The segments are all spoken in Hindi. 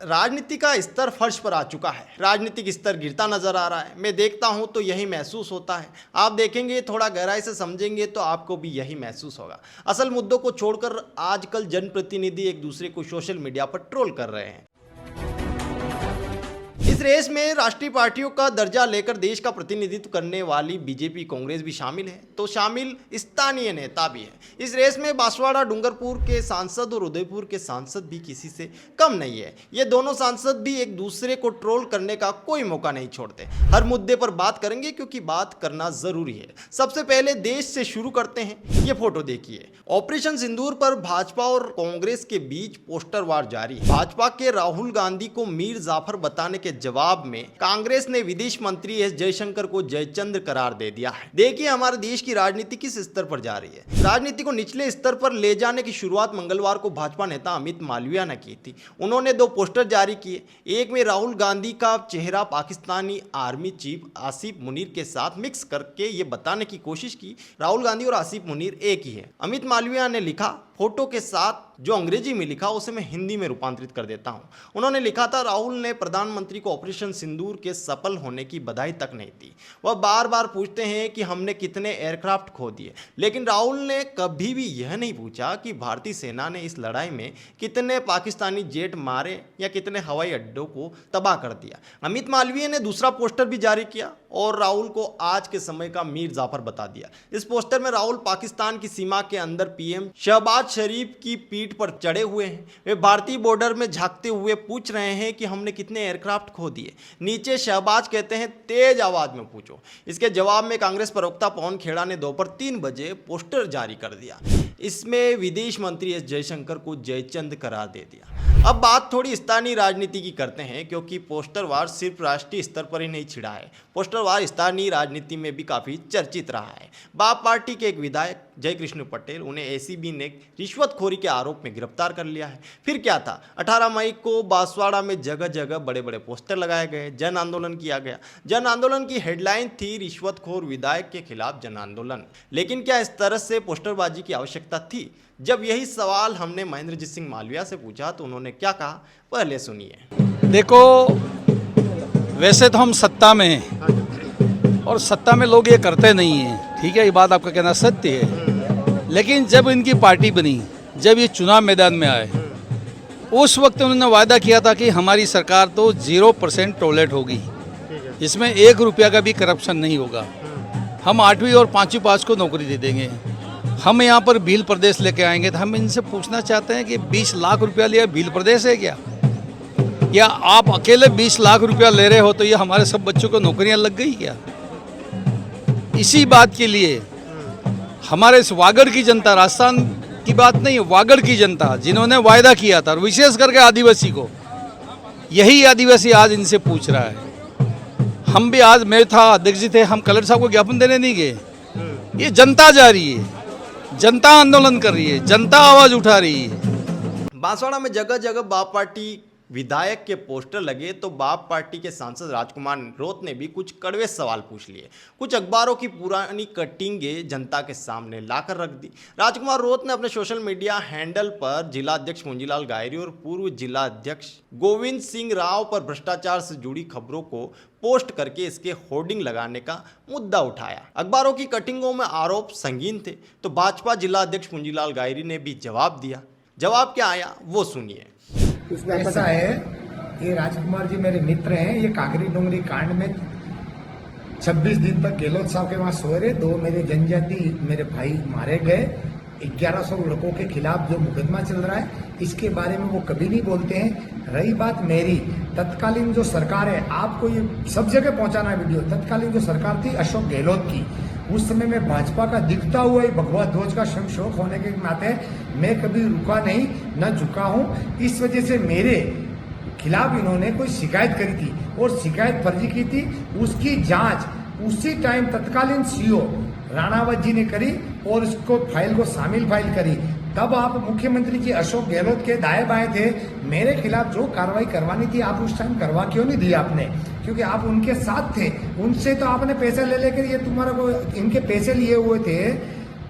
राजनीति का स्तर फर्श पर आ चुका है। राजनीतिक स्तर गिरता नजर आ रहा है। मैं देखता हूं तो यही महसूस होता है। आप देखेंगे, थोड़ा गहराई से समझेंगे तो आपको भी यही महसूस होगा। असल मुद्दों को छोड़कर आजकल जनप्रतिनिधि एक दूसरे को सोशल मीडिया पर ट्रोल कर रहे हैं। इस रेस में राष्ट्रीय पार्टियों का दर्जा लेकर देश का प्रतिनिधित्व करने वाली बीजेपी, कांग्रेस भी शामिल है, तो शामिल स्थानीय नेता भी है। इस रेस में बांसवाड़ा डूंगरपुर के सांसद और उदयपुर के सांसद भी किसी से कम नहीं है। ये दोनों सांसद भी एक दूसरे को ट्रोल करने का कोई मौका नहीं छोड़ते। हर मुद्दे पर बात करेंगे क्योंकि बात करना जरूरी है। सबसे पहले देश से शुरू करते हैं। ये फोटो देखिए। ऑपरेशन सिंदूर पर भाजपा और कांग्रेस के बीच पोस्टर वार जारी है। भाजपा के राहुल गांधी को मीर जाफर बताने के जवाब में कांग्रेस ने विदेश मंत्री एस जयशंकर को जयचंद्र करार दे दिया है। देखिए हमारे देश की राजनीति किस स्तर पर जा रही है। राजनीति को निचले स्तर पर ले जाने की शुरुआत मंगलवार को भाजपा नेता अमित मालविया ने की थी। उन्होंने 2 पोस्टर जारी किए। एक में राहुल गांधी का चेहरा पाकिस्तानी आर्मी चीफ आसिफ मुनीर के साथ मिक्स करके ये बताने की कोशिश की राहुल गांधी और आसिफ मुनीर एक ही है। अमित मालविया ने लिखा, फोटो के साथ जो अंग्रेजी में लिखा उसे मैं हिंदी में रूपांतरित कर देता हूं। उन्होंने लिखा था, राहुल ने प्रधानमंत्री को ऑपरेशन सिंदूर के सफल होने की बधाई तक नहीं दी। वह बार बार पूछते हैं कि हमने कितने एयरक्राफ्ट खो दिए, लेकिन राहुल ने कभी भी यह नहीं पूछा कि भारतीय सेना ने इस लड़ाई में कितने पाकिस्तानी जेट मारे या कितने हवाई अड्डों को तबाह कर दिया। अमित मालवीय ने दूसरा पोस्टर भी जारी किया और राहुल को आज के समय का मीर जाफर बता दिया। इस पोस्टर में राहुल पाकिस्तान की सीमा के अंदर पीएम शहबाज शरीफ की पीठ पर चढ़े हुए हैं। वे भारतीय बॉर्डर में झांकते हुए पूछ रहे हैं कि हमने कितने एयरक्राफ्ट खो दिए। नीचे शहबाज कहते हैं, तेज आवाज में पूछो। इसके जवाब में कांग्रेस प्रवक्ता पवन खेड़ा ने दोपहर 3 बजे पोस्टर जारी कर दिया। इसमें विदेश मंत्री एस जयशंकर को जयचंद करार दे दिया। अब बात थोड़ी स्थानीय राजनीति की करते हैं, क्योंकि पोस्टर वार सिर्फ राष्ट्रीय स्तर पर ही नहीं छिड़ा है। पोस्टर वार स्थानीय राजनीति में भी काफी चर्चित रहा है। बाप पार्टी के एक विधायक जय कृष्ण पटेल, उन्हें एसीबी ने रिश्वतखोरी के आरोप में गिरफ्तार कर लिया है। फिर क्या था, 18 मई को बांसवाड़ा में जगह जगह बड़े बड़े पोस्टर लगाए गए, जन आंदोलन किया गया। जन आंदोलन की हेडलाइन थी, रिश्वतखोर विधायक के खिलाफ जन आंदोलन। लेकिन क्या इस तरह से पोस्टरबाजी की आवश्यकता थी? जब यही सवाल हमने महेंद्रजीत सिंह मालविया से पूछा तो उन्होंने क्या कहा, पहले सुनिए। देखो, वैसे तो हम सत्ता में हैं और सत्ता में लोग ये करते नहीं हैं, ठीक है, ये बात आपका कहना सत्य है। लेकिन जब इनकी पार्टी बनी, जब ये चुनाव मैदान में आए, उस वक्त उन्होंने वायदा किया था कि हमारी सरकार तो 0% टॉयलेट होगी, इसमें 1 रुपया का भी करप्शन नहीं होगा, हम 8वीं और 5वीं पास को नौकरी दे देंगे, हम यहाँ पर भील प्रदेश लेके आएंगे। तो हम इनसे पूछना चाहते हैं कि 20 लाख रुपया लिया भील प्रदेश है क्या? या आप अकेले 20 लाख रुपया ले रहे हो तो ये हमारे सब बच्चों को नौकरियां लग गई क्या? इसी बात के लिए हमारे इस वागड़ की जनता, राजस्थान की बात नहीं, वागड़ की जनता जिन्होंने वायदा किया था, और विशेष करके आदिवासी को, यही आदिवासी आज इनसे पूछ रहा है। हम भी आज, मैं था, अध्यक्ष जी थे, हम कलेक्टर साहब को ज्ञापन देने नहीं गए। ये जनता जा रही है, जनता आंदोलन कर रही है, जनता आवाज उठा रही है। बांसवाड़ा में जगह जगह बाप पार्टी विधायक के पोस्टर लगे तो बाप पार्टी के सांसद राजकुमार रोत ने भी कुछ कड़वे सवाल पूछ लिए। कुछ अखबारों की पुरानी कटिंगें जनता के सामने लाकर रख दी। राजकुमार रोत ने अपने सोशल मीडिया हैंडल पर जिला अध्यक्ष पूंजीलाल गायरी और पूर्व जिला अध्यक्ष गोविंद सिंह राव पर भ्रष्टाचार से जुड़ी खबरों को पोस्ट करके इसके होर्डिंग लगाने का मुद्दा उठाया। अखबारों की कटिंगों में आरोप संगीन थे, तो भाजपा जिला अध्यक्ष पूंजीलाल गायरी ने भी जवाब दिया। जवाब क्या आया वो सुनिए। ऐसा है, ये राजकुमार जी मेरे मित्र हैं। ये काकरी डोंगरी कांड में 26 दिन तक गहलोत साहब के वहां सोए रहे। 2 मेरे जनजाति मेरे भाई मारे गए। 1100 लड़कों के खिलाफ जो मुकदमा चल रहा है, इसके बारे में वो कभी नहीं बोलते हैं। रही बात मेरी, तत्कालीन जो सरकार है, आपको ये सब जगह पहुंचाना है वीडियो, तत्कालीन जो सरकार थी अशोक गहलोत की, उस समय में भाजपा का दिखता हुआ ही भगवा ध्वज का शौक होने के नाते मैं कभी रुका नहीं, न झुका हूं। इस वजह से मेरे खिलाफ इन्होंने कोई शिकायत करी थी और शिकायत फर्जी की थी। उसकी जांच उसी टाइम तत्कालीन सीओ राणावत जी ने करी और उसको फाइल को शामिल फाइल करी। तब आप मुख्यमंत्री जी अशोक गहलोत के दाएं बाएं थे। मेरे खिलाफ जो कार्रवाई करवानी थी आप उस टाइम करवा क्यों नहीं दी आपने? क्योंकि आप उनके साथ थे। उनसे तो आपने पैसे ले लेकर, ये तुम्हारा को इनके पैसे लिए हुए थे।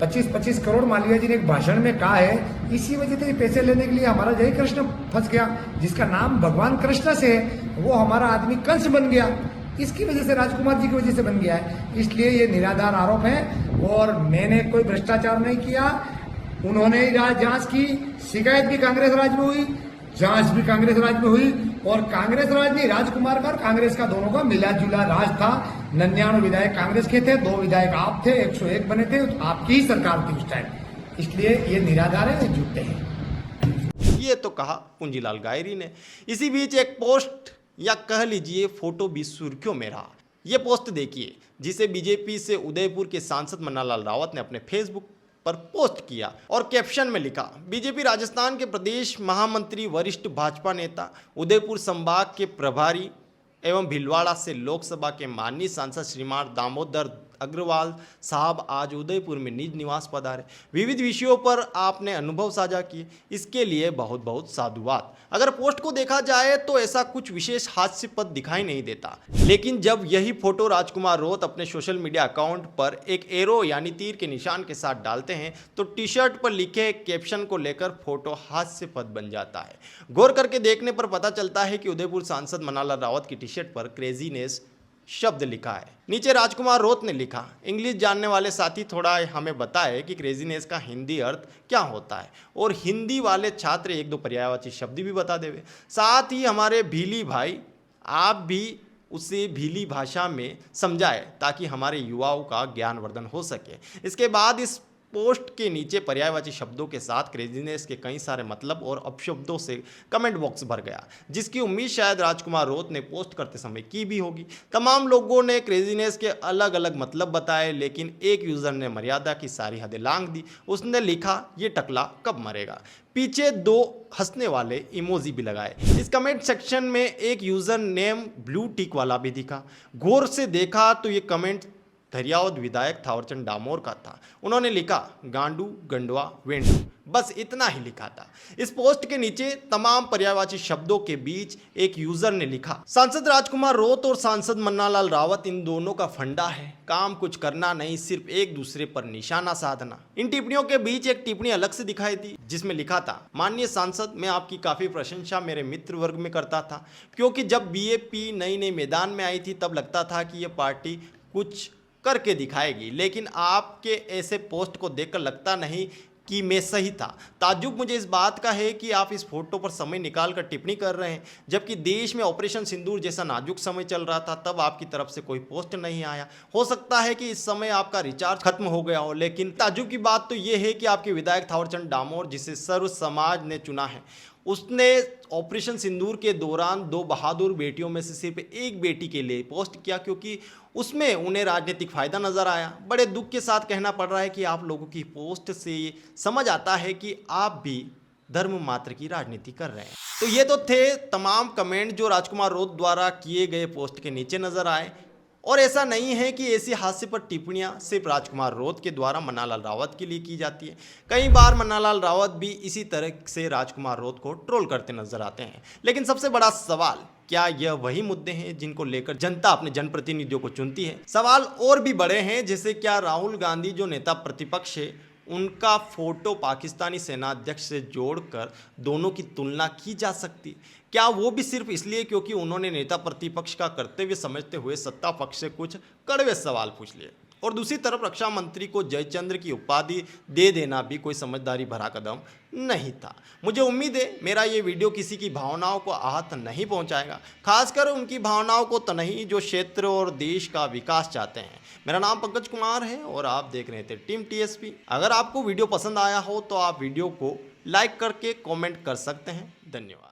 25-25 करोड़ मालविया जी ने एक भाषण में कहा है, इसी वजह से पैसे लेने के लिए हमारा जय कृष्ण फंस गया, जिसका नाम भगवान कृष्ण से है, वो हमारा आदमी कंस बन गया। इसकी वजह से, राजकुमार जी की वजह से बन गया है। इसलिए ये निराधार आरोप है और मैंने कोई भ्रष्टाचार नहीं किया। उन्होंने ही जांच की, शिकायत भी कांग्रेस राज में हुई, जांच भी कांग्रेस राज में हुई, और कांग्रेस राज नहीं, राजकुमार का और कांग्रेस का दोनों का मिला जुला राज था। 99 विधायक कांग्रेस के थे, 2 विधायक आप थे, 101 बने थे, आपकी ही सरकार थी उस टाइम। इसलिए ये निराधार है, ये झूठे हैं। ये तो कहा पूंजीलाल गायरी ने। इसी बीच एक पोस्ट या कह लीजिए फोटो भी सुर्खियों में रहा। ये पोस्ट देखिए, जिसे बीजेपी से उदयपुर के सांसद मन्नालाल रावत ने अपने फेसबुक पर पोस्ट किया और कैप्शन में लिखा, बीजेपी राजस्थान के प्रदेश महामंत्री वरिष्ठ भाजपा नेता उदयपुर संभाग के प्रभारी एवं भीलवाड़ा से लोकसभा के माननीय सांसद श्रीमान दामोदर अग्रवाल साहब आज उदयपुर में निज निवास पधारे। विविध विषयों पर आपने अनुभव साझा किए, इसके लिए बहुत बहुत साधुवाद। अगर पोस्ट को देखा जाए तो ऐसा कुछ विशेष हास्यास्पद दिखाई नहीं देता, लेकिन जब यही फोटो राजकुमार रोत अपने सोशल मीडिया अकाउंट पर एक एरो यानी तीर के निशान के साथ डालते हैं तो टी शर्ट पर लिखे कैप्शन को लेकर फोटो हास्यास्पद बन जाता है। गौर करके देखने पर पता चलता है कि उदयपुर सांसद मन्नालाल रावत की टी शर्ट पर क्रेजीनेस शब्द लिखा है, नीचे राजकुमार रोत ने लिखा। इंग्लिश जानने वाले साथी थोड़ा हमें बताएं कि क्रेजीनेस का हिंदी अर्थ क्या होता है, और हिंदी वाले छात्र 1-2 पर्यायवाची शब्द भी बता देवे। साथ ही हमारे भीली भाई आप भी उसे भीली भाषा में समझाए ताकि हमारे युवाओं का ज्ञानवर्धन हो सके। इसके बाद इस पोस्ट के नीचे पर्यायवाची शब्दों के साथ क्रेजीनेस के कई सारे मतलब और अपशब्दों से कमेंट बॉक्स भर गया, जिसकी उम्मीद शायद राजकुमार रोत ने पोस्ट करते समय की भी होगी। तमाम लोगों ने क्रेजीनेस के अलग अलग मतलब बताए, लेकिन एक यूजर ने मर्यादा की सारी हदें लांघ दी। उसने लिखा, ये टकला कब मरेगा। पीछे 2 हंसने वाले इमोजी भी लगाए। इस कमेंट सेक्शन में एक यूजर नेम ब्लू टिक वाला भी दिखा। गौर से देखा तो ये कमेंट धरियावद विधायक थावरचंद डामोर का था। उन्होंने लिखा, गांडू गंडवा वेंडू, बस इतना ही लिखा था। इस पोस्ट के नीचे तमाम पर्यायवाची शब्दों के बीच एक यूजर ने लिखा, सांसद राजकुमार रोत और सांसद मन्नालाल रावत, इन दोनों का फंडा है काम कुछ करना नहीं, सिर्फ एक दूसरे पर निशाना साधना। इन टिप्पणियों के बीच एक टिप्पणी अलग से दिखाई दी, जिसमें लिखा था, माननीय सांसद, मैं आपकी काफी प्रशंसा मेरे मित्र वर्ग में करता था, क्योंकि जब बीएपी नई नई मैदान में आई थी तब लगता था कि यह पार्टी कुछ करके दिखाएगी, लेकिन आपके ऐसे पोस्ट को देखकर लगता नहीं कि मैं सही था। ताज्जुब मुझे इस बात का है कि आप इस फोटो पर समय निकालकर टिप्पणी कर रहे हैं, जबकि देश में ऑपरेशन सिंदूर जैसा नाजुक समय चल रहा था, तब आपकी तरफ से कोई पोस्ट नहीं आया। हो सकता है कि इस समय आपका रिचार्ज खत्म हो गया हो, लेकिन ताज्जुब की बात तो ये है कि आपके विधायक थावरचंद डामोर, जिसे सर्व समाज ने चुना है, उसने ऑपरेशन सिंदूर के दौरान 2 बहादुर बेटियों में से सिर्फ एक बेटी के लिए पोस्ट किया, क्योंकि उसमें उन्हें राजनीतिक फायदा नजर आया। बड़े दुख के साथ कहना पड़ रहा है कि आप लोगों की पोस्ट से समझ आता है कि आप भी धर्म मात्र की राजनीति कर रहे हैं। तो ये तो थे तमाम कमेंट जो राजकुमार रोत द्वारा किए गए पोस्ट के नीचे नजर आए। और ऐसा नहीं है कि ऐसी हास्य पर टिप्पणियां सिर्फ राजकुमार रोत के द्वारा मन्नालाल रावत के लिए की जाती है। कई बार मन्नालाल रावत भी इसी तरह से राजकुमार रोत को ट्रोल करते नजर आते हैं। लेकिन सबसे बड़ा सवाल, क्या यह वही मुद्दे हैं जिनको लेकर जनता अपने जनप्रतिनिधियों को चुनती है? सवाल और भी बड़े हैं, जैसे क्या राहुल गांधी जो नेता प्रतिपक्ष है, उनका फोटो पाकिस्तानी सेनाध्यक्ष से जोड़कर दोनों की तुलना की जा सकती? क्या वो भी सिर्फ इसलिए क्योंकि उन्होंने नेता प्रतिपक्ष का कर्तव्य समझते हुए सत्ता पक्ष से कुछ कड़वे सवाल पूछ लिए? और दूसरी तरफ रक्षा मंत्री को जयचंद्र की उपाधि दे देना भी कोई समझदारी भरा कदम नहीं था। मुझे उम्मीद है मेरा ये वीडियो किसी की भावनाओं को आहत नहीं पहुंचाएगा, खासकर उनकी भावनाओं को तो नहीं जो क्षेत्र और देश का विकास चाहते हैं। मेरा नाम पंकज कुमार है और आप देख रहे थे टीम टीएसपी। अगर आपको वीडियो पसंद आया हो तो आप वीडियो को लाइक करके कॉमेंट कर सकते हैं। धन्यवाद।